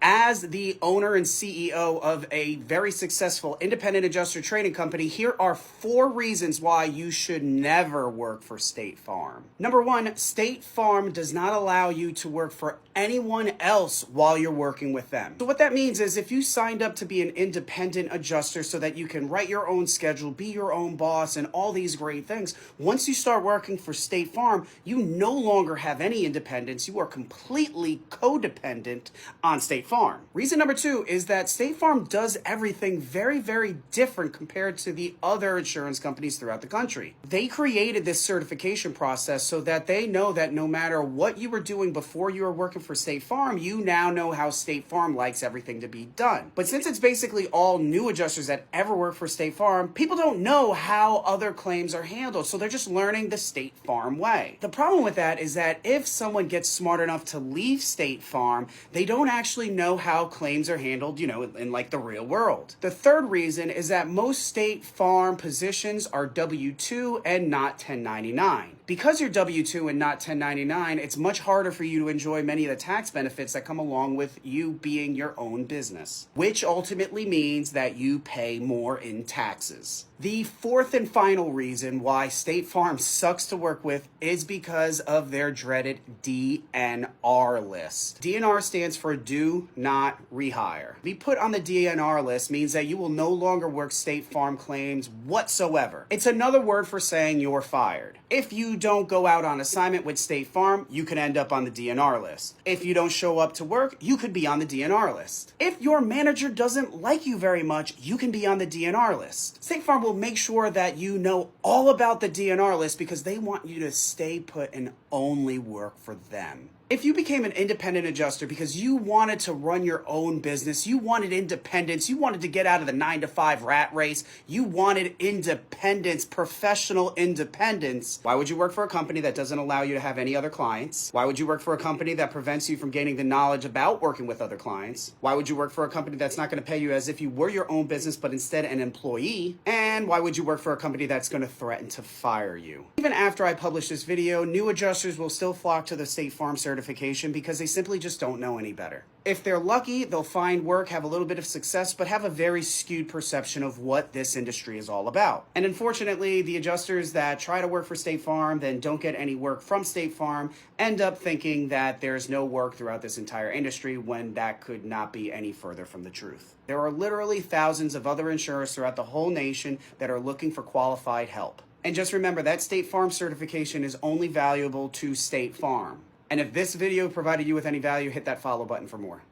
As the owner and CEO of a very successful independent adjuster training company, here are 4 reasons why you should never work for State Farm. Number 1, State Farm does not allow you to work for anyone else while you're working with them. So what that means is if you signed up to be an independent adjuster so that you can write your own schedule, be your own boss, and all these great things, once you start working for State Farm, you no longer have any independence. You are completely codependent on State Farm. Reason number 2 is that State Farm does everything very, very different compared to the other insurance companies throughout the country. They created this certification process so that they know that no matter what you were doing before you were working for State Farm, you now know how State Farm likes everything to be done. But since it's basically all new adjusters that ever work for State Farm, people don't know how other claims are handled, so they're just learning the State Farm way. The problem with that is that if someone gets smart enough to leave State Farm, they don't actually know how claims are handled, in like the real world. The third reason is that most State Farm positions are W-2 and not 1099. Because you're W-2 and not 1099, it's much harder for you to enjoy many of the tax benefits that come along with you being your own business, which ultimately means that you pay more in taxes. The fourth and final reason why State Farm sucks to work with is because of their dreaded DNR list. DNR stands for Do Not Rehire. Be put on the DNR list means that you will no longer work State Farm claims whatsoever. It's another word for saying you're fired. If you don't go out on assignment with State Farm, you could end up on the DNR list. If you don't show up to work, you could be on the DNR list. If your manager doesn't like you very much, you can be on the DNR list. State Farm will make sure that you know all about the DNR list because they want you to stay put and only work for them. If you became an independent adjuster because you wanted to run your own business, you wanted independence, you wanted to get out of the 9-to-5 rat race, you wanted independence, professional independence, why would you work for a company that doesn't allow you to have any other clients? Why would you work for a company that prevents you from gaining the knowledge about working with other clients? Why would you work for a company that's not going to pay you as if you were your own business but instead an employee? And why would you work for a company that's going to threaten to fire you? Even after I publish this video, new adjusters will still flock to the State Farm certification because they simply just don't know any better. If they're lucky, they'll find work, have a little bit of success, but have a very skewed perception of what this industry is all about. And unfortunately, the adjusters that try to work for State Farm, then don't get any work from State Farm, end up thinking that there's no work throughout this entire industry when that could not be any further from the truth. There are literally thousands of other insurers throughout the whole nation that are looking for qualified help. And just remember that State Farm certification is only valuable to State Farm. And if this video provided you with any value, hit that follow button for more.